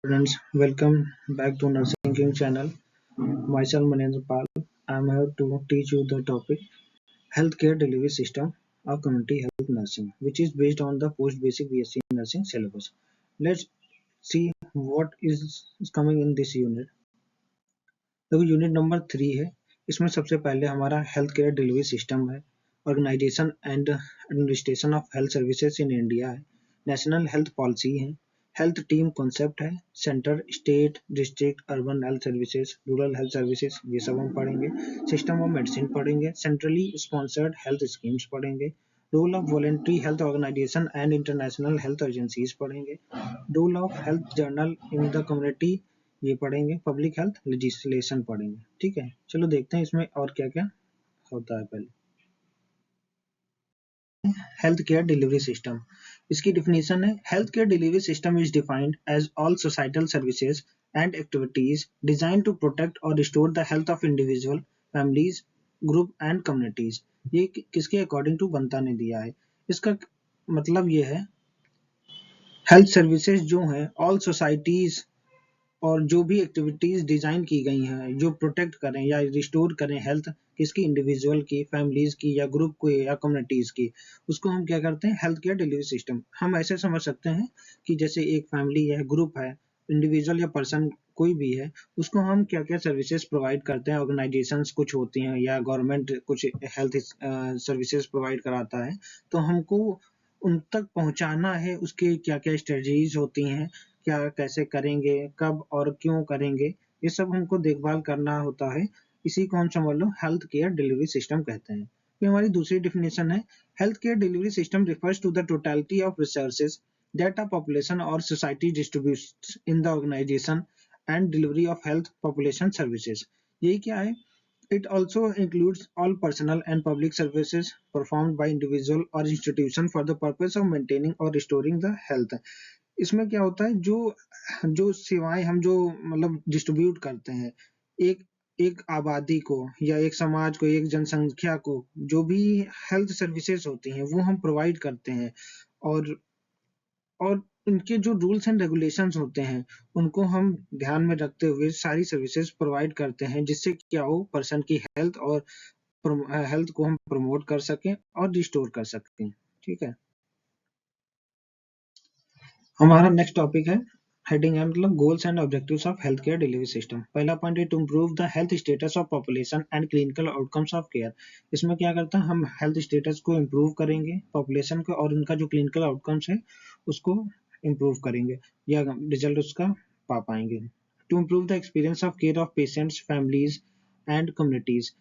Students, welcome back to Nursing King channel. Myself Manendra Pal. I am here to teach you the topic Healthcare Delivery System of Community Health Nursing, which is based on the Post Basic BSc Nursing syllabus. Let's see what is coming in this unit. तो unit number 3 है. इसमें सबसे पहले हमारा health care delivery system है, organisation and administration of health services in India है, national health policy है, health team concept है, centre, state, district, urban health services, rural health services, ये सब हम पढ़ेंगे. सिस्टम ऑफ मेडिसिन पढ़ेंगे, सेंट्रली स्पॉन्सर्ड हेल्थ स्कीम्स पढ़ेंगे, role of voluntary health organisation and international health agencies पढ़ेंगे, role of health journal in the community ये पढ़ेंगे, public health legislation पढ़ेंगे. ठीक है, चलो देखते हैं इसमें और क्या क्या होता है. पहले हेल्थ केयर डिलीवरी सिस्टम, इसकी डिफिनेशन है health care delivery system is defined as all societal services and activities design to protect or restore the health of individual, families, group and communities. ये किसके अकॉर्डिंग टू बनता ने दिया है. इसका मतलब ये है हेल्थ सर्विसेज जो है ऑल सोसाइटीज और जो भी एक्टिविटीज डिजाइन की गई हैं जो प्रोटेक्ट करें या रिस्टोर करें हेल्थ किसकी, इंडिविजुअल की, फैमिलीज की या ग्रुप को या कम्युनिटीज की, उसको हम क्या करते हैं हेल्थ केयर डिलीवरी सिस्टम. हम ऐसे समझ सकते हैं कि जैसे एक फैमिली है, ग्रुप है, इंडिविजुअल या पर्सन कोई भी है, उसको हम क्या क्या सर्विसेज प्रोवाइड करते हैं. ऑर्गेनाइजेशंस कुछ होती हैं या गवर्नमेंट कुछ हेल्थ सर्विसेज प्रोवाइड कराता है, तो हमको उन तक पहुंचाना है. उसके क्या क्या स्ट्रेटजीज होती हैं, क्या कैसे करेंगे, कब और क्यों करेंगे, ये सब हमको देखभाल करना होता है. इसी को हम समझ लो हेल्थ केयर डिलीवरी सिस्टम कहते हैं. फिर हमारी दूसरी डिफिनेशन है health care delivery system refers to the totality of resources that a population or society distributes in the organization and delivery of health population services. यही क्या है, it also includes all personal and public services performed by individual or institution for the purpose of maintaining or restoring the health. इसमें क्या होता है, जो जो सेवाएं हम जो मतलब डिस्ट्रीब्यूट करते हैं एक एक आबादी को या एक समाज को, एक जनसंख्या को, जो भी हेल्थ सर्विसेज होती हैं वो हम प्रोवाइड करते हैं. और उनके जो रूल्स एंड रेगुलेशंस होते हैं उनको हम ध्यान में रखते हुए सारी सर्विसेज प्रोवाइड करते हैं, जिससे क्या हो, पर्सन की हेल्थ और हेल्थ को हम प्रमोट कर सकें और रिस्टोर कर सकते हैं. ठीक है, हमारा नेक्स्ट टॉपिक है, हेडिंग है मतलब goals and objectives of health care delivery system. पहला पॉइंट है to improve the health status of population and clinical outcomes of care. इसमें क्या करता है, हम हेल्थ स्टेटस को इम्प्रूव करेंगे पॉपुलेशन को, और उनका जो क्लिनिकल आउटकम्स है उसको इम्प्रूव करेंगे या रिजल्ट उसका पा पाएंगे. To improve the experience of care of patients, families and communities.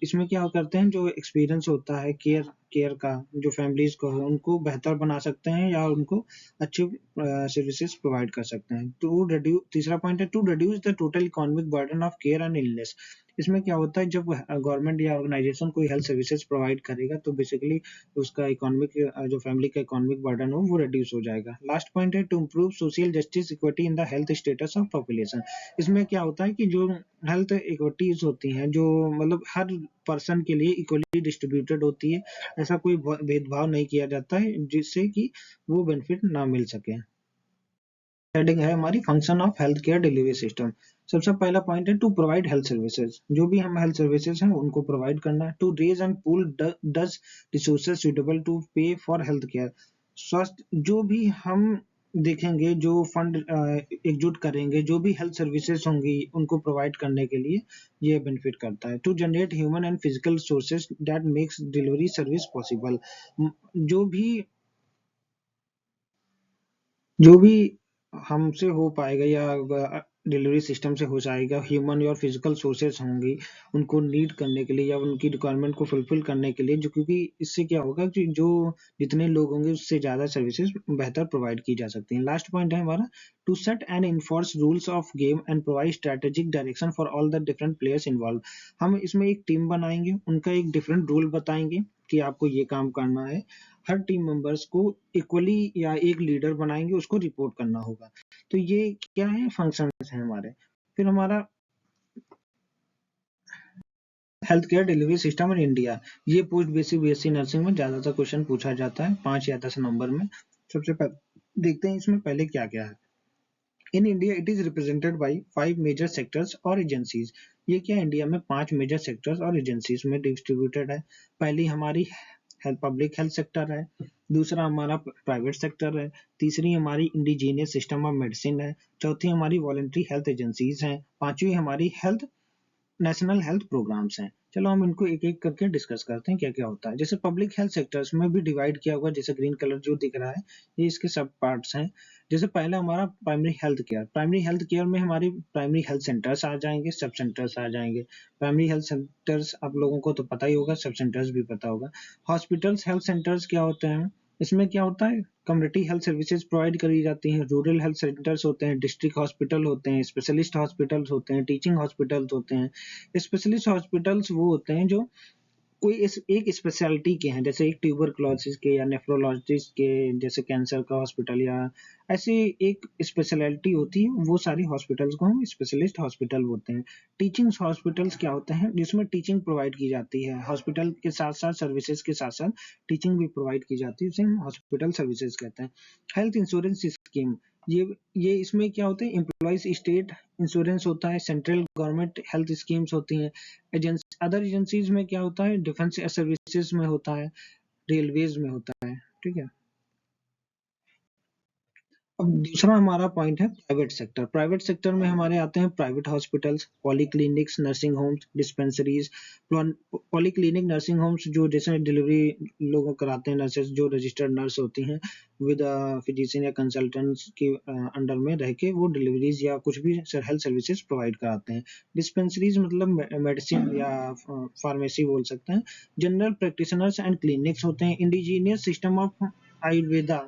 इसमें क्या करते हैं, जो एक्सपीरियंस होता है केयर का, जो फैमिलीज को है उनको बेहतर बना सकते हैं या उनको अच्छी सर्विसेज प्रोवाइड कर सकते हैं. टू रिड्यूस, तीसरा पॉइंट है to reduce the total economic burden of care and illness. इसमें क्या होता है, जब गवर्नमेंट या ऑर्गेनाइजेशन कोई हेल्थ सर्विसेज प्रोवाइड करेगा तो बेसिकली उसका इकोनॉमिक जो फैमिली का इकोनॉमिक बर्डन हो वो रिड्यूस हो जाएगा. लास्ट पॉइंट है to improve social justice equity in the health status of population. इसमें क्या होता है कि जो हेल्थ इक्विटीज होती हैं जो मतलब हर पर्सन के लिए इक्वली डिस्ट्रीब्यूटेड होती है, ऐसा कोई भेदभाव नहीं किया जाता है जिससे कि वो बेनिफिट ना मिल सके. हेडिंग है हमारी function of health care delivery system. सबसे पहला पॉइंट है टू प्रोवाइड हेल्थ सर्विसेज. जो भी हम हेल्थ सर्विसेज हैं उनको प्रोवाइड करना है. To raise and pool does resources suitable to pay for health care. स्वास्थ्य जो भी हम देखेंगे, जो फंड एकजुट करेंगे, जो भी हेल्थ सर्विसेज होंगी उनको प्रोवाइड करने के लिए ये बेनिफिट करता है. To generate human and physical sources that makes delivery service possible. जो भी हमसे हो पाएगा या डिलीवरी सिस्टम से हो जाएगा, ह्यूमन और फिजिकल सोर्सेज होंगी उनको नीड करने के लिए या उनकी रिक्वायरमेंट को फुलफिल करने के लिए, जो क्योंकि इससे क्या होगा कि जो जितने लोग होंगे उससे ज्यादा सर्विसेज बेहतर प्रोवाइड की जा सकती हैं. लास्ट पॉइंट है हमारा to set and enforce rules of game and provide strategic direction for all the different players involve. हम इसमें एक टीम बनाएंगे, उनका एक डिफरेंट रूल बताएंगे कि आपको ये काम करना है. हर टीम मेंबर्स को इक्वली या एक लीडर बनाएंगे, उसको रिपोर्ट करना होगा. तो ये क्या है, फंक्शंस हैं हमारे. फिर हमारा health care delivery system in India, ये पोस्ट बेसिक बीएससी नर्सिंग में ज्यादातर क्वेश्चन पूछा जाता है 5 या 10 नंबर में. सबसे पहले देखते हैं इसमें पहले क्या क्या है. In India it is represented by 5 major sectors और एजेंसीज। ये क्या इंडिया में 5 मेजर सेक्टर्स और एजेंसीज में डिस्ट्रीब्यूटेड है। पहली हमारी पब्लिक हेल्थ सेक्टर है, दूसरा हमारा प्राइवेट सेक्टर है, तीसरी हमारी इंडिजीनियस सिस्टम ऑफ मेडिसिन है, चौथी हमारी वॉलंटरी हेल्थ एजेंसीज हैं, पांचवी हमारी हेल्थ नेशनल हेल्थ प्रोग्राम्स हैं। चलो हम इनको एक एक करके डिस्कस करते हैं क्या क्या होता है। जैसे पब्लिक हेल्थ सेक्टर्स में भी डिवाइड किया हुआ, जैसे ग्रीन कलर जो दिख रहा है ये इसके सब पार्ट्स हैं। जैसे पहला हमारा primary health care. Primary health care में हमारी प्राइमरी हेल्थ सेंटर्स आ जाएंगे, सब सेंटर्स आ जाएंगे। प्राइमरी हेल्थ सेंटर्स आप लोगों को तो पता ही होगा, सब सेंटर्स भी पता होगा। हॉस्पिटल्स हेल्थ सेंटर्स क्या होते हैं, इसमें क्या होता है कम्युनिटी हेल्थ सर्विसेज प्रोवाइड करी जाती हैं। रूरल हेल्थ सेंटर्स होते हैं, डिस्ट्रिक्ट हॉस्पिटल होते हैं, स्पेशलिस्ट हॉस्पिटल्स होते हैं, टीचिंग हॉस्पिटल्स होते हैं। स्पेशलिस्ट हॉस्पिटल्स वो होते हैं जो कोई एक स्पेशलिटी के हैं, जैसे एक ट्यूबरक्लोसिस के या नेफ्रोलॉजिस्ट के, जैसे कैंसर का हॉस्पिटल या ऐसे एक स्पेशलिटी होती है, वो सारी हॉस्पिटल्स को हम स्पेशलिस्ट हॉस्पिटल बोलते हैं। टीचिंग हॉस्पिटल्स क्या होते हैं, जिसमें टीचिंग प्रोवाइड की जाती है, हॉस्पिटल के साथ साथ सर्विसेज के साथ साथ टीचिंग भी प्रोवाइड की जाती है, उसे हम हॉस्पिटल सर्विसेज कहते हैं। हेल्थ इंश्योरेंस स्कीम, ये ये इसमें क्या होते हैं, एम्प्लॉयज स्टेट इंश्योरेंस होता है, सेंट्रल गवर्नमेंट हेल्थ स्कीम्स होती हैं। अदर एजेंसीज में क्या होता है, डिफेंस सर्विसेज में होता है, रेलवेज में होता है। ठीक है। अब दूसरा हमारा पॉइंट है प्राइवेट सेक्टर। प्राइवेट सेक्टर में हमारे आते हैं private hospitals, polyclinics, nursing homes, dispensaries. Polyclinic nursing homes जो जैसे डिलीवरी लोग कराते हैं, नर्सेज जो रजिस्टर्ड नर्स होती हैं विद फिजिशियन या कंसल्टेंट्स के अंडर में रह के वो डिलीवरीज या कुछ भी हेल्थ सर्विसेज प्रोवाइड कराते हैं। डिस्पेंसरीज मतलब मेडिसिन या फार्मेसी बोल सकते हैं। जनरल प्रैक्टिशनर्स एंड क्लिनिक्स होते हैं। Indigenous system of Ayurveda,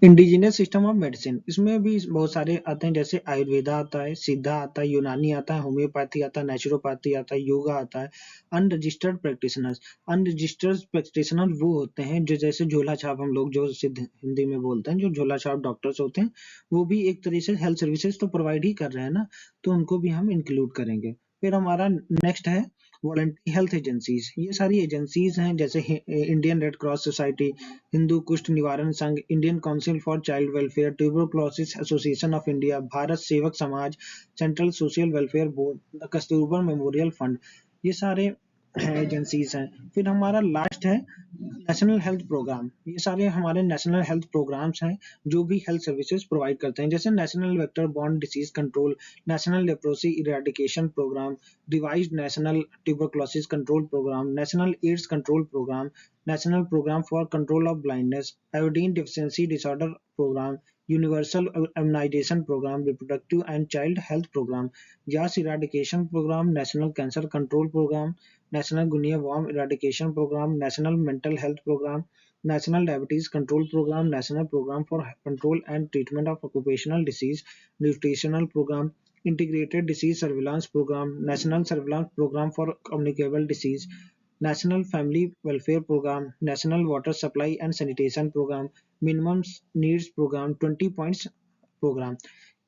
indigenous system of medicine, इसमें भी बहुत सारे आते हैं, जैसे आयुर्वेदा आता है, सिद्धा आता है, यूनानी आता है, होम्योपैथी आता है, नेचुरोपैथी आता है, योगा आता है। अनरजिस्टर्ड प्रैक्टिशनर्स, अनरजिस्टर्ड प्रैक्टिशनर वो होते हैं जो जैसे झोला छाप हम लोग जो सिद्ध हिंदी में बोलते हैं, जो झोला छाप डॉक्टर्स होते हैं, वो भी एक तरह से हेल्थ सर्विसेज तो प्रोवाइड ही कर रहे हैं ना, तो उनको भी हम इंक्लूड करेंगे। फिर हमारा नेक्स्ट है वॉलंटरी हेल्थ एजेंसीज। ये सारी एजेंसीज हैं, जैसे Indian red cross society, Hindu कुष्ठ निवारण संघ, Indian council for child welfare, tuberculosis association of India, Bharat सेवक समाज, central social welfare board, the Kasturba memorial fund, ये सारे एजेंसीज हैं। फिर हमारा लास्ट है नेशनल हेल्थ प्रोग्राम। ये सारे हमारे नेशनल हेल्थ प्रोग्राम्स हैं जो भी हेल्थ सर्विसेज प्रोवाइड करते हैं, जैसे national vector borne disease control, national leprosy eradication programme, revised national tuberculosis control programme, national AIDS control programme, national programme for control of blindness, iodine deficiency disorder programme, universal immunisation programme, reproductive and child health programme, yaws eradication programme, national cancer control programme, national guinea worm eradication programme, national mental health programme, national diabetes control programme, national programme for control and treatment of occupational disease, nutritional programme, integrated disease surveillance program, national surveillance program for communicable disease, national family welfare program, national water supply and sanitation program, minimum needs program, 20 points program।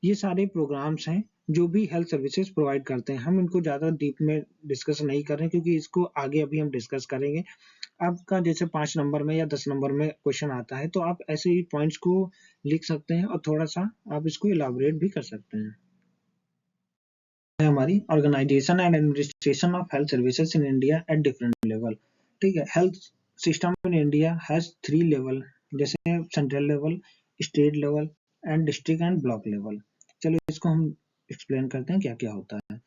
ये सारे programmes हैं जो भी health services provide करते हैं। हम इनको ज़्यादा डीप में डिस्कस नहीं कर रहे हैं, क्योंकि इसको आगे अभी हम डिस्कस करेंगे। आपका जैसे 5 नंबर में या 10 नंबर में क्वेश्चन आता है, तो आप ऐसे ही पॉइंट्स को लिख सकते हैं और थोड़ा सा आप इसको इलाबोरेट भी कर सकते हैं। है हमारी organisation and administration of health services in India at different level. ठीक है। Health system in India has 3 level, जैसे central level, state level and district and block level. चलो इसको हम एक्सप्लेन करते हैं क्या क्या होता है।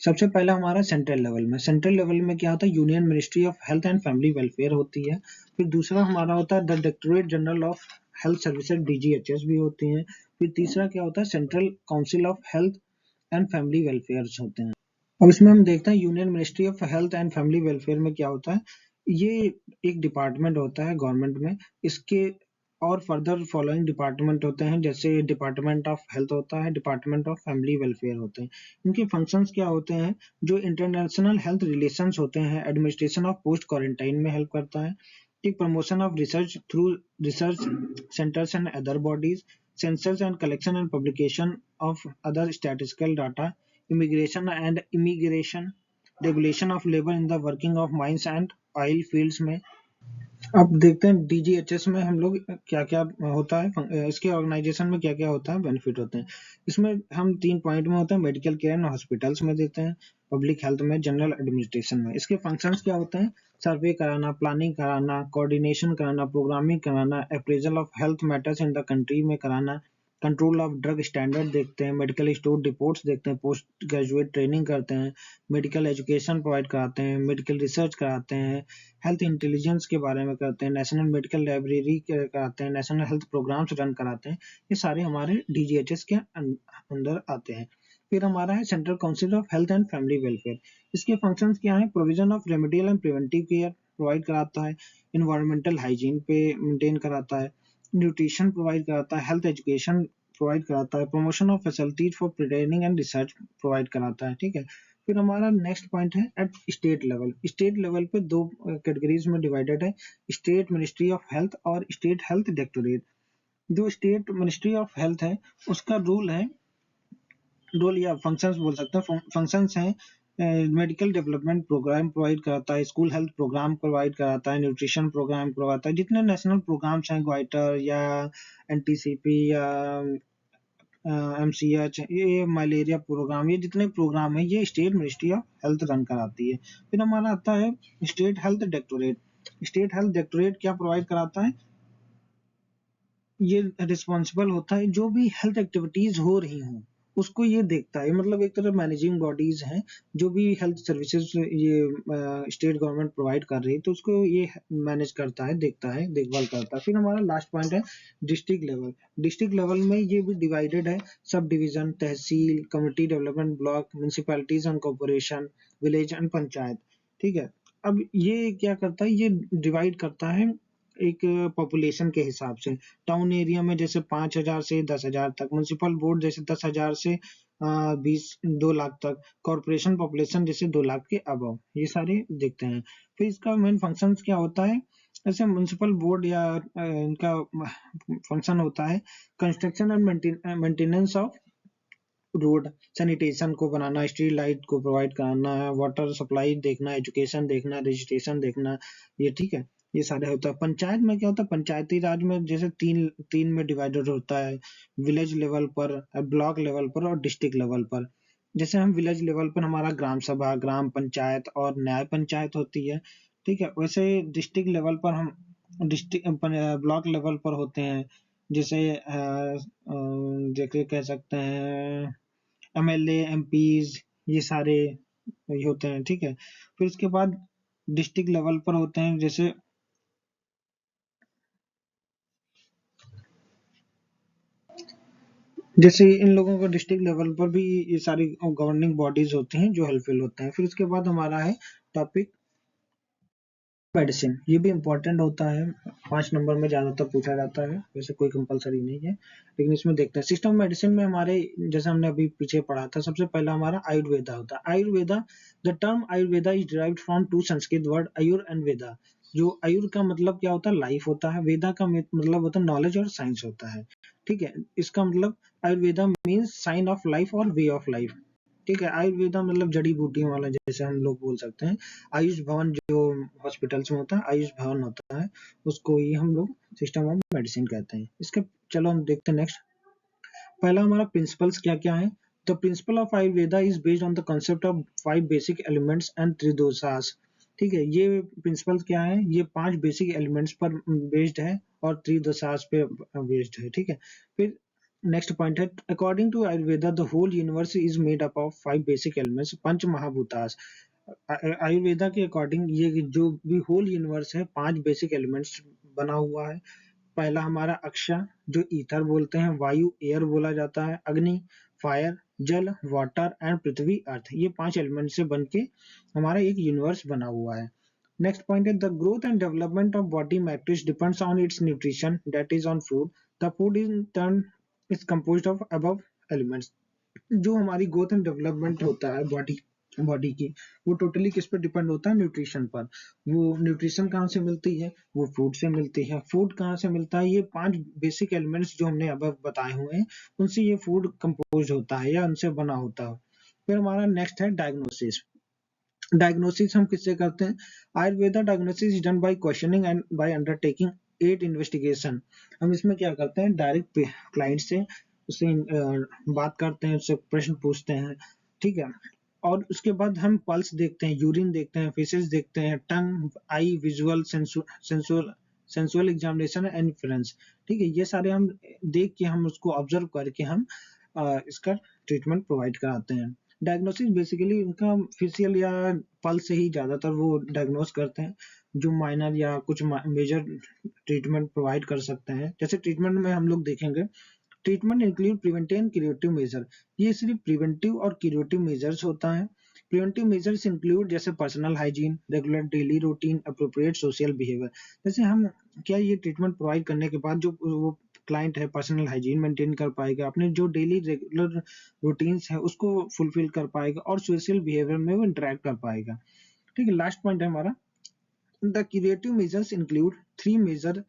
सबसे पहला हमारा सेंट्रल लेवल में, सेंट्रल लेवल में क्या होता है, union ministry of health and family welfare होती है। फिर दूसरा हमारा होता है the directorate general of health services, DGHS भी होती हैं। फिर तीसरा क्या होता है, central council of health and family welfare होते हैं। अब इसमें हम देखते हैं union ministry of health and family welfare में क्या होता है। ये एक डिपार्टमेंट होता है गवर्नमेंट में, इसके और फर्दर फॉलोइंग डिपार्टमेंट होते हैं, जैसे डिपार्टमेंट ऑफ हेल्थ होता है, डिपार्टमेंट ऑफ फैमिली वेलफेयर होते हैं। इनके फंक्शंस क्या होते हैं, जो इंटरनेशनल हेल्थ रिलेशंस होते हैं, एडमिनिस्ट्रेशन ऑफ पोस्ट क्वारंटाइन में हेल्प करता है, एक promotion of research through research centres and other bodies, census and collection and publication of other statistical data, immigration regulation of labor in the working of mines and oil fields में, अब देखते हैं DGHS में हम लोग क्या क्या होता है, इसके ऑर्गेनाइजेशन में क्या क्या होता है, बेनिफिट होते हैं। इसमें हम 3 पॉइंट में होते हैं, मेडिकल केयर एंड हॉस्पिटल्स में देते हैं, पब्लिक हेल्थ में, जनरल एडमिनिस्ट्रेशन में। इसके फंक्शंस क्या होते हैं? सर्वे कराना, प्लानिंग कराना, कोऑर्डिनेशन कराना, प्रोग्रामिंग कराना, appraisal of health matters in the country में कराना, कंट्रोल ऑफ ड्रग स्टैंडर्ड देखते हैं, मेडिकल स्टोर रिपोर्ट्स देखते हैं, पोस्ट ग्रेजुएट ट्रेनिंग करते हैं, मेडिकल एजुकेशन प्रोवाइड कराते हैं, मेडिकल रिसर्च कराते हैं, हेल्थ इंटेलिजेंस के बारे में करते हैं, नेशनल मेडिकल लाइब्रेरी कराते हैं, नेशनल हेल्थ प्रोग्राम्स रन कराते हैं। ये सारे हमारे डीजीएचएस के अंदर आते हैं। फिर हमारा है central council of health and family welfare. इसके फंक्शंस क्या है? Provision of remedial and preventive care provide कराता है, इन्वायरमेंटल हाइजीन पे मेंटेन कराता है, न्यूट्रिशन प्रोवाइड कराता है, हेल्थ एजुकेशन प्रोवाइड कराता है, promotion of facilities for training and research provide कराता है। ठीक है। फिर हमारा नेक्स्ट पॉइंट है at state level. State level पे दो कैटेगरीज में डिवाइडेड है, स्टेट मिनिस्ट्री ऑफ हेल्थ और स्टेट हेल्थ डायरेक्टोरेट। जो स्टेट मिनिस्ट्री ऑफ हेल्थ है उसका रोल या फंक्शंस बोल सकते हैं, फंक्शंस हैं मेडिकल डेवलपमेंट प्रोग्राम प्रोवाइड कराता है, स्कूल हेल्थ प्रोग्राम प्रोवाइड कराता है, न्यूट्रिशन प्रोग्राम करवाता है, जितने नेशनल प्रोग्राम्स हैं, ग्वाइटर या एनटीसीपी या एमसीएच, ये मलेरिया प्रोग्राम, ये जितने प्रोग्राम है ये state ministry of health run कराती है। फिर हमारा आता है state health directorate. State health directorate क्या प्रोवाइड कराता है? ये रिस्पॉन्सिबल होता है जो भी हेल्थ एक्टिविटीज हो रही हों उसको ये देखता है, मतलब एक तरह मैनेजिंग बॉडीज हैं, जो भी हेल्थ सर्विसेज ये स्टेट गवर्नमेंट प्रोवाइड कर रही है तो उसको ये मैनेज करता है, देखता है, देखभाल करता है। फिर हमारा लास्ट पॉइंट है डिस्ट्रिक्ट लेवल। डिस्ट्रिक्ट लेवल में ये भी डिवाइडेड है, sub division, tehsil, community development block, municipalities and corporation, village and panchayat. ठीक है। अब ये क्या करता है? ये डिवाइड करता है एक पॉपुलेशन के हिसाब से। टाउन एरिया में जैसे 5,000 से 10,000 तक, म्युनिसिपल बोर्ड जैसे 10,000 से 2 लाख तक, कॉर्पोरेशन पॉपुलेशन जैसे 2 लाख के अबव, ये सारे देखते हैं। फिर इसका मेन फंक्शन क्या होता है? जैसे म्युनिसिपल बोर्ड या इनका फंक्शन होता है construction and maintenance of road, sanitation को बनाना, स्ट्रीट लाइट को प्रोवाइड कराना, वाटर सप्लाई देखना, एजुकेशन देखना, रजिस्ट्रेशन देखना, ये ठीक है, ये सारे होता है। पंचायत में क्या होता है? पंचायती राज में जैसे तीन तीन में डिवाइडेड होता है, विलेज लेवल पर, ब्लॉक लेवल पर और डिस्ट्रिक्ट लेवल पर। जैसे हम विलेज लेवल पर हमारा ग्राम सभा, ग्राम पंचायत और न्याय पंचायत होती है। ठीक है। वैसे डिस्ट्रिक्ट लेवल पर हम डिस्ट्रिक्ट ब्लॉक लेवल पर होते हैं, जैसे जैसे कह सकते हैं एमएलए, एमपीज, ये सारे ये होते हैं। ठीक है। फिर उसके बाद डिस्ट्रिक्ट लेवल पर होते हैं, जैसे इन लोगों को डिस्ट्रिक्ट लेवल पर भी ये सारी गवर्निंग बॉडीज होती हैं जो हेल्पफुल होते हैं। फिर उसके बाद हमारा है टॉपिक मेडिसिन। ये भी इम्पोर्टेंट होता है, 5 नंबर में ज्यादातर पूछा जाता है, वैसे कोई कंपलसरी नहीं है, लेकिन इसमें देखते हैं सिस्टम मेडिसिन में हमारे, जैसे हमने अभी पीछे पढ़ा था, सबसे पहला हमारा आयुर्वेदा होता है। Ayurveda, the term Ayurveda is derived from two Sanskrit word ayur and veda. जो आयुर का मतलब क्या होता है? लाइफ होता है। वेदा का मतलब होता है नॉलेज और साइंस होता है। ठीक है। इसका मतलब Ayurveda means sign of life और वे ऑफ लाइफ। ठीक है। आयुर्वेदा मतलब जड़ी बूटियों वाला, जैसे हम लोग बोल सकते हैं। आयुष भवन जो हॉस्पिटल्स में होता है, आयुष भवन होता है, उसको ही हम लोग सिस्टम ऑफ मेडिसिन कहते हैं। इसके चलो हम देखते हैं नेक्स्ट। पहला हमारा प्रिंसिपल्स क्या क्या है? The principle of Ayurveda is based on the concept of 5 basic elements and tridoshas. ठीक है। ये प्रिंसिपल क्या है? ये 5 बेसिक एलिमेंट्स पर बेस्ड है और त्रिदोषास पे बेस्ड है। ठीक है। फिर नेक्स्ट पॉइंट है, according to Ayurveda the whole universe is made up of 5 basic elements, pancha mahabhutas. Ayurveda के अकॉर्डिंग ये जो भी होल यूनिवर्स है 5 बेसिक एलिमेंट्स बना हुआ है। पहला हमारा अक्षा, जो ईथर बोलते हैं, वायु एयर बोला जाता है, अग्नि फायर, जल वाटर एंड पृथ्वी अर्थ, ये 5 एलिमेंट से बन के हमारा एक यूनिवर्स बना हुआ है। नेक्स्ट पॉइंट है, the growth and development of body matrix depends on it's nutrition, that is on food. The food in turn is composed of above elements. जो हमारी ग्रोथ एंड डेवलपमेंट होता है बॉडी बॉडी की, वो totally किस पर depend होता है? न्यूट्रिशन पर। वो न्यूट्रिशन कहाँ से मिलती है? वो फूड से मिलती है। फूड कहाँ से मिलता है? ये 5 बेसिक एलिमेंट्स जो हमने अब बताए हुए हैं उनसे ये फूड कंपोज होता है या उनसे बना होता है। फिर हमारा नेक्स्ट है डायग्नोसिस। डायग्नोसिस हम किससे करते हैं? Ayurveda diagnosis is done by questioning and by undertaking at investigation. हम इसमें क्या करते हैं, डायरेक्ट क्लाइंट से उससे बात करते हैं, उससे प्रश्न पूछते हैं, ठीक है। और उसके बाद हम पल्स देखते हैं, यूरिन देखते हैं, फेसेस देखते हैं, tongue, eye, visual, sensual sensual examination and inference, ठीक है। ये सारे हम देख के, हम उसको ऑब्जर्व करके हम इसका ट्रीटमेंट प्रोवाइड कराते हैं। डायग्नोसिस बेसिकली उनका फेशियल या पल्स से ही ज्यादातर वो डायग्नोस करते हैं, जो माइनर या कुछ मेजर ट्रीटमेंट प्रोवाइड कर सकते हैं। जैसे ट्रीटमेंट में हम लोग देखेंगे, treatment include preventive and curative major. ये सिर्फ प्रिवेंटिव और क्यूरेटिव मेजर्स होता है। प्रिवेंटिव मेजर्स इंक्लूड जैसे personal hygiene, regular daily routine, appropriate social behaviour. जैसे हम क्या, ये ट्रीटमेंट प्रोवाइड करने के बाद जो वो क्लाइंट है पर्सनल हाइजीन मेंटेन कर पाएगा, अपने जो डेली रेगुलर रूटीन्स है उसको फुलफिल कर पाएगा, और सोशल बिहेवियर में वो इंटरेक्ट कर पाएगा, ठीक है। लास्ट पॉइंट है हमारा, the curative measures include three major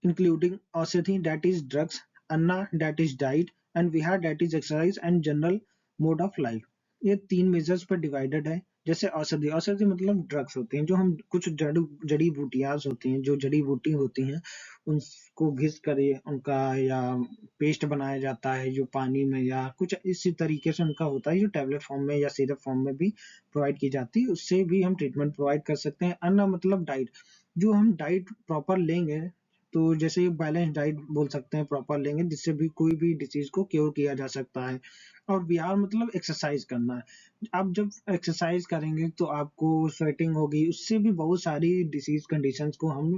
including austerity, that is drugs, anna, that is diet, and vihar, that is exercise and general mode of life। ये तीन मेजर्स पर डिवाइडेड है। जैसे औषधि, औषधि मतलब ड्रग्स होते हैं, जो हम कुछ जड़ी बूटियाज होती हैं, जो जड़ी बूटी होती हैं, उनको घिस कर उनका या पेस्ट बनाया जाता है, जो पानी में या कुछ इसी तरीके से उनका होता है, जो टैबलेट फॉर्म में या सिरप फॉर्म में भी प्रोवाइड की जाती है, उससे भी हम ट्रीटमेंट प्रोवाइड कर सकते हैं। अन्न मतलब डाइट, जो हम डाइट प्रॉपर लेंगे, तो जैसे बैलेंस डाइट बोल सकते हैं, प्रॉपर लेंगे, जिससे भी कोई भी डिसीज को क्योर किया जा सकता है। और बिहार मतलब एक्सरसाइज करना है। आप जब एक्सरसाइज करेंगे तो आपको स्वेटिंग होगी, उससे भी बहुत सारी डिसीज कंडीशंस को हम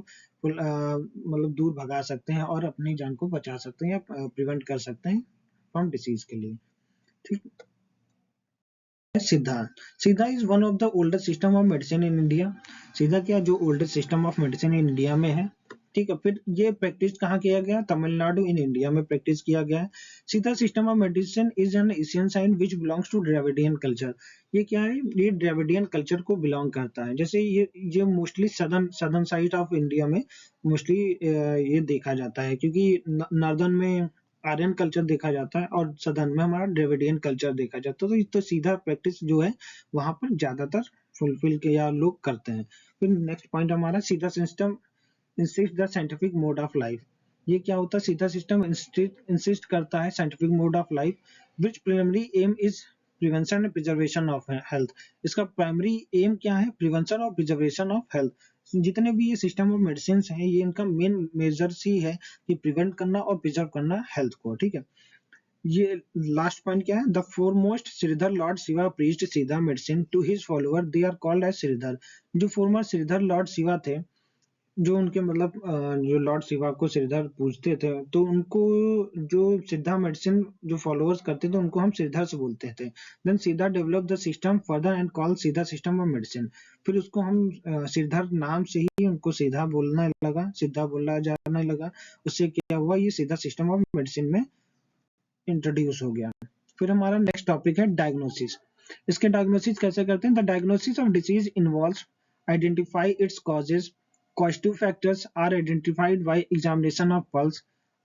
मतलब दूर भगा सकते हैं और अपनी जान को बचा सकते हैं या प्रिवेंट कर सकते हैं फ्रॉम डिसीज के लिए, ठीक। सिद्धा, सिद्धा is one of the oldest system of medicine in India. सिद्धा क्या, जो oldest system of medicine in India में है, ठीक है। फिर ये प्रैक्टिस कहाँ किया गया? तमिलनाडु इन इंडिया में प्रैक्टिस किया गया है। Siddha system of medicine is an Asian science which belongs to Dravidian culture. ये क्या है? ये द्रविडियन कल्चर को बिलोंग करता है। जैसे ये mostly southern southern side of India में मोस्टली ये देखा जाता है, क्योंकि नॉर्दर्न में आर्यन कल्चर देखा जाता है और सदर्न में हमारा द्रविडियन कल्चर देखा जाता है। तो सीधा प्रैक्टिस जो है वहां पर ज्यादातर फुलफिल के या लोग करते हैं। फिर नेक्स्ट पॉइंट हमारा, सीधा system insist the scientific mode of life. ये क्या होता है? सीधा सिस्टम इंसिस्ट करता है scientific mode of life, which primary aim is prevention and preservation of health. इसका प्राइमरी एम क्या है? प्रिवेंशन और प्रिजर्वेशन ऑफ हेल्थ। जितने भी ये सिस्टम ऑफ मेडिसिन हैं, ये इनका मेन मेजर्स ही है कि प्रिवेंट करना और प्रिजर्व करना हेल्थ को, ठीक है। ये लास्ट पॉइंट क्या है? The foremost Shridhar lord Shiva preached Siddha medicine to his follower, they are called as Shridhar. जो फॉर्मर श्रीधर लॉर्ड शिवा थे, जो उनके मतलब जो लॉर्ड शिवा को श्रीधर पूजते थे, तो उनको जो सिद्धा मेडिसिन जो फॉलोअर्स करते थे, उनको हम श्रीधर से बोलते थे। देन सीधा develop the system further and call सीधा सिस्टम ऑफ मेडिसिन। फिर उसको हम श्रीधर नाम से ही उनको सीधा बोलने लगा, सीधा बोला जाने लगा। उससे क्या हुआ? ये सीधा सिस्टम ऑफ मेडिसिन में इंट्रोड्यूस हो गया। फिर हमारा नेक्स्ट टॉपिक है डायग्नोसिस। इसके डायग्नोसिस कैसे करते हैं? The diagnosis of disease involves identify its causes. Causative factors are identified by examination of pulse,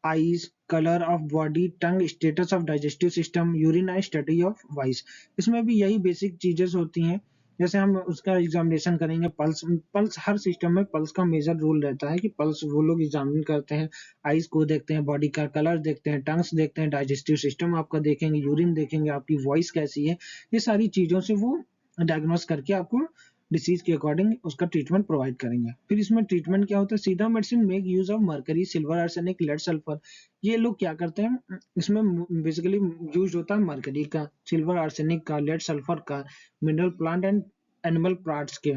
eyes, color of body, tongue, status of digestive system, urine and study of voice। इसमें भी यही basic चीजें होती हैं। जैसे हम उसका examination करेंगे, पल्स, पल्स हर सिस्टम में पल्स का मेजर रोल रहता है कि पल्स वो लोग एग्जामिन करते हैं, आईज को देखते हैं, बॉडी का कलर देखते हैं, टंग्स देखते हैं, डाइजेस्टिव सिस्टम आपका देखेंगे, यूरिन देखेंगे, आपकी वॉइस कैसी है। ये सारी चीजों से वो डायग्नोस करके आपको डिसीज के अकॉर्डिंग उसका ट्रीटमेंट प्रोवाइड करेंगे। फिर इसमें ट्रीटमेंट क्या होता है? Siddha medicine make use of mercury, silver, arsenic, lead, sulphur. ये लोग क्या करते हैं? इसमें बेसिकली यूज होता है मरकरी का, सिल्वर, आर्सेनिक का, लेड, सल्फर का, mineral plant and animal parts के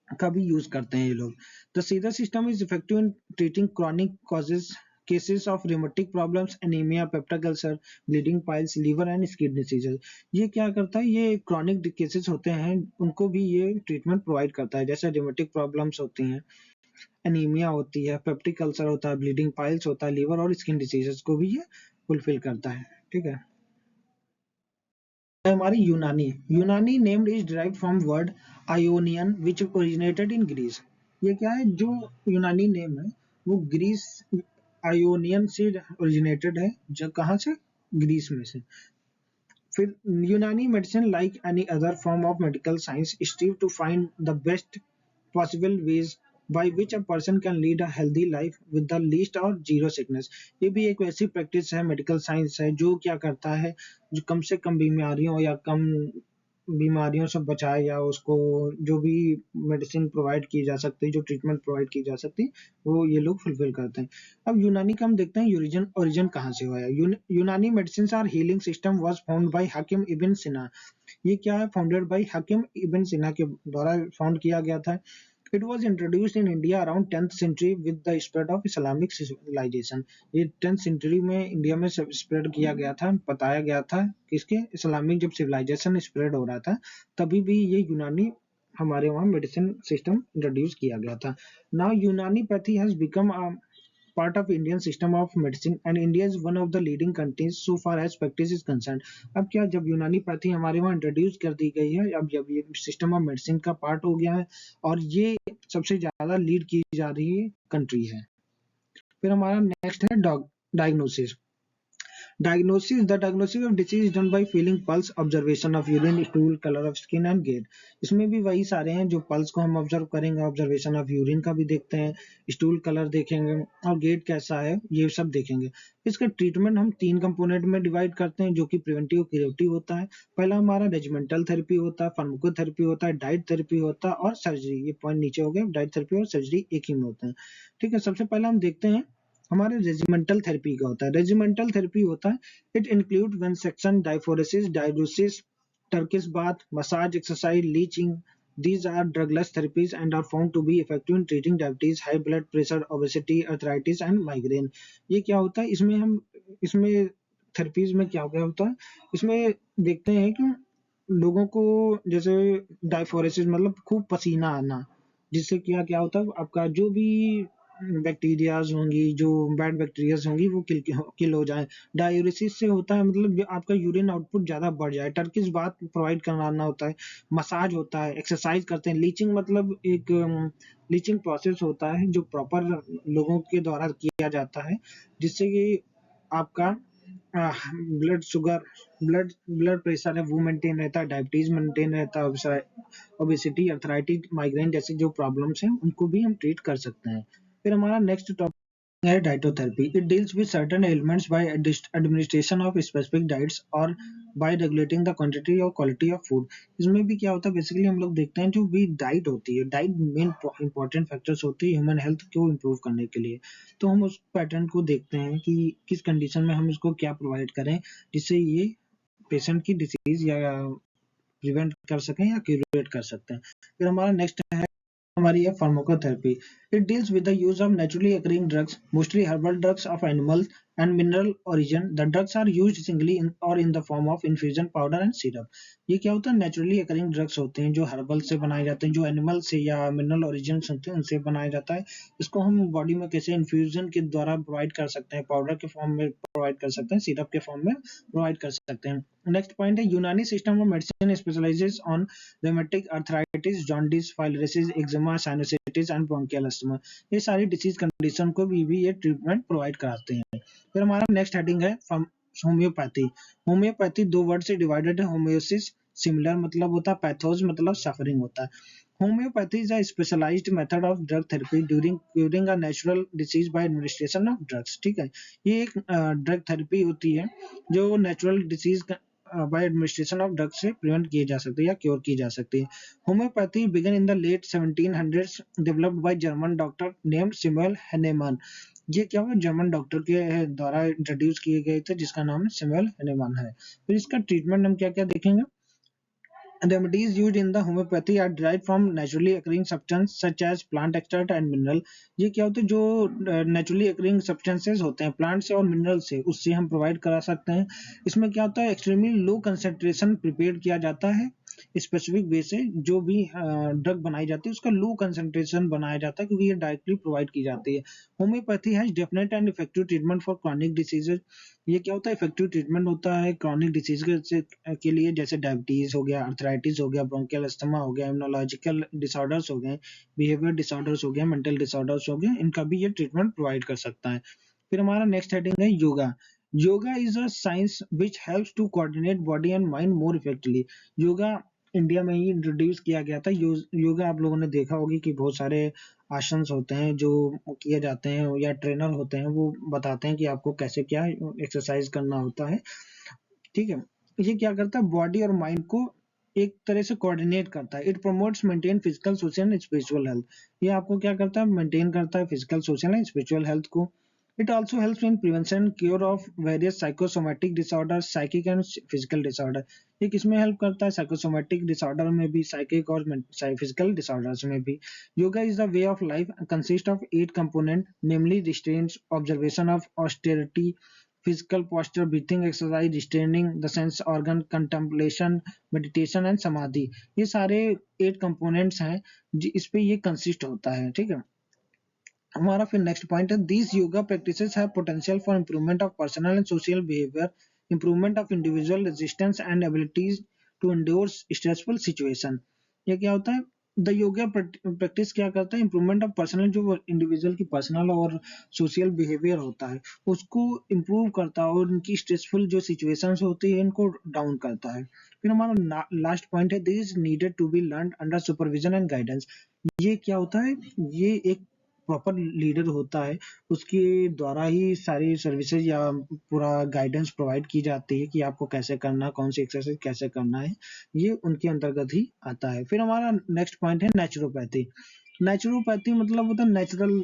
का भी यूज करते हैं ये लोग। The Siddha system is effective in treating chronic causes cases of rheumatic problems, anaemia, peptic ulcer, bleeding piles, liver and skin diseases. ये क्या करता है? ये क्रॉनिक केसेस होते हैं, उनको भी ये ट्रीटमेंट प्रोवाइड करता है। जैसे रिमेटिक प्रॉब्लम्स होती हैं, एनीमिया होती है, पेप्टिक अल्सर होता है, ब्लीडिंग पाइल्स होता है, लीवर और स्किन डिसीजेज को भी ये फुलफिल करता है, ठीक है। हमारी Unani, Unani named is derived from word Ionian which originated in Greece. ये क्या है? जो यूनानी नेम है वो ग्रीस, आयोनियन से ओरिजिनेटेड है। जो कहाँ से? ग्रीस में से। फिर Unani medicine like any other form of medical science strive to find the best possible ways by which a person can lead a healthy life with the least or zero sickness। ये भी एक वैसी practice है, medical science है, जो क्या करता है, जो कम से कम बीमारियों या कम बीमारियों से बचाए, या उसको जो भी मेडिसिन प्रोवाइड की जा सकती है, जो ट्रीटमेंट प्रोवाइड की जा सकती है, वो ये लोग फुलफिल करते हैं। अब यूनानी का हम देखते हैं ओरिजिन ओरिजिन कहाँ से हुआ है। Unani medicine or healing system was found by Hakim Ibn Sina. ये क्या है, फाउंडेड बाय हकीम इब्न सिना के द्वारा फाउंड किया गया था। It was introduced in India around 10th century with the spread of Islamic civilization। ये 10th century में इंडिया में स्प्रेड किया गया था, बताया गया था किसके, इस्लामिक जब सिविलाइजेशन स्प्रेड हो रहा था तभी भी ये यूनानी हमारे वहाँ मेडिसिन सिस्टम इंट्रोड्यूस किया गया था। नाउ यूनानी pathy has become part of Indian system of medicine and India is one of the leading countries so far as practice is concerned। अब क्या, जब यूनानी पैथी हमारे वहाँ इंट्रोड्यूस कर दी गई है, अब जब ये सिस्टम ऑफ मेडिसिन का पार्ट हो गया है और ये सबसे ज्यादा लीड की जा रही कंट्री है। फिर हमारा नेक्स्ट है diagnosis. Diagnosis: The diagnosis of disease is done by feeling pulse, observation of urine, stool, color of skin and gait। इसमें भी वही सारे हैं, जो पल्स को हम ऑब्जर्व करेंगे, ऑब्जर्वेशन ऑफ यूरिन का भी देखते हैं, स्टूल कलर देखेंगे और गेट कैसा है, ये सब देखेंगे। इसका ट्रीटमेंट हम 3 कंपोनेंट में डिवाइड करते हैं, जो कि प्रिवेंटिव क्यूरेटिव होता है। पहला हमारा रेजिमेंटल थेरेपी होता है, फार्माकोथेरेपी होता है, डाइट थेरेपी होता है और सर्जरी। ये पॉइंट नीचे हो गए, डाइट थेरेपी और सर्जरी एक ही में होते हैं। ठीक है, सबसे पहले हम देखते हैं हमारे रेजिमेंटल थेरेपी का होता है। रेजिमेंटल थेरेपी होता है, it include venesection, diaphoresis, dialysis, Turkish bath, massage, exercise, leeching. These are drugless therapies and are found to be effective in treating diabetes, high blood pressure, obesity, arthritis and migraine। ये क्या होता है, इसमें therapies में क्या क्या होता है, इसमें देखते हैं कि लोगों को जैसे डायफोरेसिस मतलब खूब पसीना आना, जिससे क्या क्या होता है, आपका जो भी बैक्टीरियाज होंगी, जो बैड बैक्टीरियाज होंगी वो किल हो जाए। डायूरेसिस से होता है मतलब जो आपका यूरिन आउटपुट ज्यादा बढ़ जाए। टर्किश बाथ प्रोवाइड कराना होता है। मसाज होता है, एक्सरसाइज करते हैं। लीचिंग मतलब एक लीचिंग प्रोसेस होता है जो प्रॉपर लोगों के द्वारा किया जाता है, जिससे कि आपका blood sugar, blood blood pressure है वो मेंटेन रहता है, डायबिटीज मेंटेन रहता है, ओबेसिटी, अर्थराइटिस, माइग्रेन जैसे जो प्रॉब्लम्स हैं उनको भी हम ट्रीट कर सकते हैं। फिर हमारा नेक्स्ट टॉपिक है dietotherapy। It deals with certain ailments by administration of specific diets or by regulating the quantity or quality of food। इसमें भी क्या होता है, बेसिकली हम लोग देखते हैं जो भी डाइट होती है, डाइट मेन इंपॉर्टेंट फैक्टर्स होती है ह्यूमन हेल्थ को इम्प्रूव करने के लिए। तो हम उस पैटर्न को देखते हैं कि किस कंडीशन में हम इसको क्या प्रोवाइड करें जिससे ये पेशेंट की डिसीज या प्रिवेंट कर सकें या क्यूरेट कर सकते हैं। फिर हमारा नेक्स्ट है हमारी है pharmacotherapy. It deals with the use of naturally occurring drugs, mostly herbal drugs of animals and mineral origin. The drugs are used singly और in the form of infusion powder and syrup. ये क्या होता है, naturally occurring drugs होते हैं जो herbal से बनाए जाते हैं, जो एनिमल से या मिनरल ओरिजिन होते हैं उनसे बनाया जाता है। इसको हम बॉडी में कैसे इन्फ्यूजन के द्वारा प्रोवाइड कर सकते हैं, पाउडर के फॉर्म में प्रोवाइड कर सकते हैं, सिरप के फॉर्म में प्रोवाइड कर सकते हैं। नेक्स्ट पॉइंट है यूनानी system of medicine specialises on rheumatic arthritis, jaundice, filariasis, eczema, sinusitis and bronchial asthma। ये सारी डिसीज कंडीशन को भी ये ट्रीटमेंट प्रोवाइड कराते हैं। फिर हमारा नेक्स्ट हेडिंग है होम्योपैथी। होम्योपैथी 2 वर्ड से डिवाइडेड है। होम्योसिस सिमिलर मतलब होता है, पैथोस मतलब सफरिंग होता है। Homoeopathy is a specialised method of drug therapy during curing a natural disease by administration of drugs. ठीक है, ये एक ड्रग थेरेपी होती है जो natural disease by administration of drugs से प्रिवेंट किए जा सकते हैं या क्योर की जा सकती है। Homoeopathy began in the late 1700s, developed by German doctor named Samuel Hahnemann. ये क्या हुआ, जर्मन डॉक्टर के द्वारा इंट्रोड्यूस किए गए थे, जिसका नाम है सैमुअल हैनेमान है। फिर इसका ट्रीटमेंट हम क्या क्या देखेंगे। Remedies used in the homeopathy are derived from naturally occurring substance such as plant extract and mineral। ये क्या होता है, जो naturally occurring substances होते हैं प्लांट से और मिनरल से, उससे हम प्रोवाइड करा सकते हैं। इसमें क्या होता है, एक्सट्रीमली लो कंसेंट्रेशन प्रिपेयर किया जाता है स्पेसिफिक वे से। जो भी ड्रग बनाई जाती है उसका लो कंसेंट्रेशन बनाया जाता है क्योंकि ये डायरेक्टली प्रोवाइड की जाती है। Homeopathy has definite and effective treatment for chronic diseases. ये क्या होता है, इफेक्टिव ट्रीटमेंट होता है क्रॉनिक डिसीज के लिए, जैसे डायबिटीज हो गया, अर्थराइटिस हो गया, ब्रोंकियल अस्थमा हो गया, इम्यूनोलॉजिकल डिसऑर्डर्स हो गए, बिहेवियर डिसऑर्डर्स हो गया, मेंटल डिसऑर्डर्स हो गए, इनका भी ये ट्रीटमेंट प्रोवाइड कर सकता है। फिर हमारा नेक्स्ट हेडिंग है yoga. Yoga is a science which helps to coordinate body and mind more effectively. Yoga India में ही इंट्रोड्यूस किया गया था। योगा आप लोगों ने देखा होगी कि बहुत सारे आसन्स होते हैं जो किए जाते हैं, या ट्रेनर होते हैं वो बताते हैं कि आपको कैसे क्या एक्सरसाइज करना होता है। ठीक है, ये क्या करता है, बॉडी और माइंड को एक तरह से कोऑर्डिनेट करता है। It promotes maintain physical, social and spiritual health. ये आपको क्या करता है, मेंटेन करता है physical, social and spiritual health को। It also helps in prevention and cure of various psychosomatic disorder, psychic and physical disorder. ये किसमें हेल्प करता है, साइकोसोमैटिक डिसऑर्डर में भी, साइकिक और फिजिकल डिसऑर्डर्स में भी। Yoga is the way of life consist of 8 component, namely restraint, observation of austerity, physical posture, breathing exercise, restraining the sense organ, contemplation, meditation and samadhi। ये सारे 8 components हैं इस पे ये कंसिस्ट होता है। ठीक है, हमारा फिर नेक्स्ट पॉइंट है, these yoga practices have potential for improvement of personal and social behaviour, improvement of individual resistance and abilities to endure stressful situation. ये क्या होता है, द योगा प्रैक्टिस क्या करता है, इंप्रूवमेंट ऑफ पर्सनल, जो इंडिविजुअल की पर्सनल और सोशल बिहेवियर होता है उसको इम्प्रूव करता है, और उनकी स्ट्रेसफुल जो सिचुएशंस होती है इनको डाउन करता है। फिर हमारा लास्ट पॉइंट है, this needed to be learn under supervision and guidance. ये क्या होता है, ये एक प्रॉपर लीडर होता है, उसके द्वारा ही सारी सर्विसेज या पूरा गाइडेंस प्रोवाइड की जाती है कि आपको कैसे करना है, कौन सी एक्सरसाइज कैसे करना है, ये उनके अंतर्गत ही आता है। फिर हमारा नेक्स्ट पॉइंट है नेचुरोपैथी। नेचुरोपैथी मतलब होता है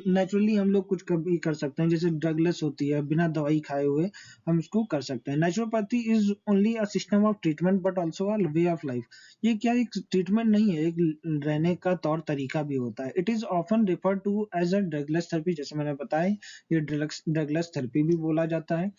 नेचुरली हम लोग कुछ कभी कर सकते हैं, जैसे ड्रगलेस होती है, बिना दवाई खाए हुए हम इसको कर सकते हैं। Naturopathy is only a system of treatment but also a way of life. ये क्या एक ट्रीटमेंट नहीं है, एक रहने का तौर तरीका भी होता है। It is often refer to as a drugless therapy, जैसे मैंने बताया ये ड्रगलेस थेरेपी भी बोला जाता है।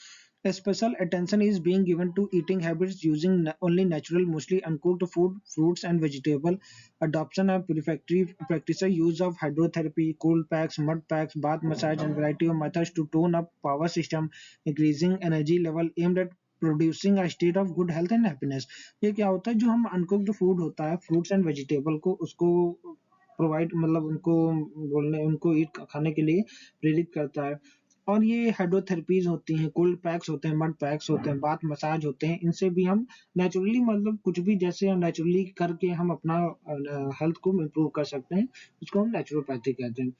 A special attention is being given to eating habits using only natural, mostly uncooked food, fruits and vegetable. Adoption of purificatory practices, use of hydrotherapy, cold packs, mud packs, bath massage, and variety of methods to tone up power system, increasing energy level, aimed at producing a state of good health and happiness. ये क्या होता है, जो हम uncooked food होता है, fruits and vegetable को उसको प्रोवाइड, मतलब उनको उनको ईट खाने के लिए प्रेरित करता है। और ये हाइड्रोथेरेपीज होती हैं, कोल्ड पैक्स होते हैं, मड पैक्स होते हैं, बाथ मसाज होते हैं, इनसे भी हम नेचुरली, मतलब कुछ भी जैसे हम नेचुरली करके हम अपना हेल्थ को इम्प्रूव कर सकते हैं, उसको हम नेचुरोपैथी कहते हैं।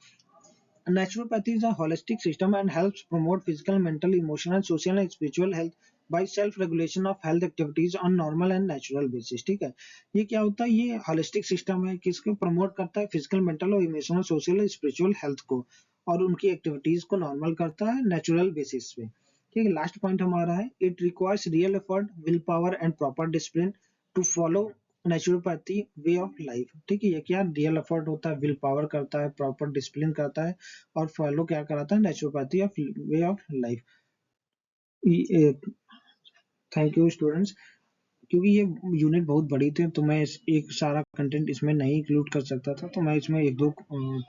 Naturopathy is a holistic system and helps promote physical, mental, emotional, social and spiritual health by self-regulation of health activities on normal and natural basis। ठीक है, ये क्या होता है, ये होलिस्टिक सिस्टम है, किसको प्रमोट करता है, फिजिकल, मेंटल और इमोशनल, सोशल और स्पिरिचुअल हेल्थ को, और उनकी एक्टिविटीज को नॉर्मल करता है नेचुरल बेसिस पे। ठीक है, लास्ट पॉइंट हमारा है, it requires real effort, will power and proper discipline to follow naturopathy way of life. ठीक है, ये क्या रियल एफर्ट होता है, विल पावर करता है, प्रॉपर डिसिप्लिन करता है, और फॉलो क्या कराता है, naturopathy of way of life. Thank you students. क्योंकि ये यूनिट बहुत बड़ी थी तो मैं एक सारा कंटेंट इसमें नहीं इंक्लूड कर सकता था, तो मैं इसमें एक दो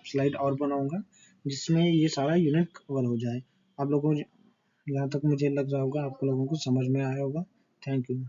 स्लाइड और बनाऊंगा जिसमें ये सारा यूनिट कवर हो जाए। आप लोगों को यहाँ तक मुझे लग रहा होगा आप लोगों को समझ में आया होगा। Thank you.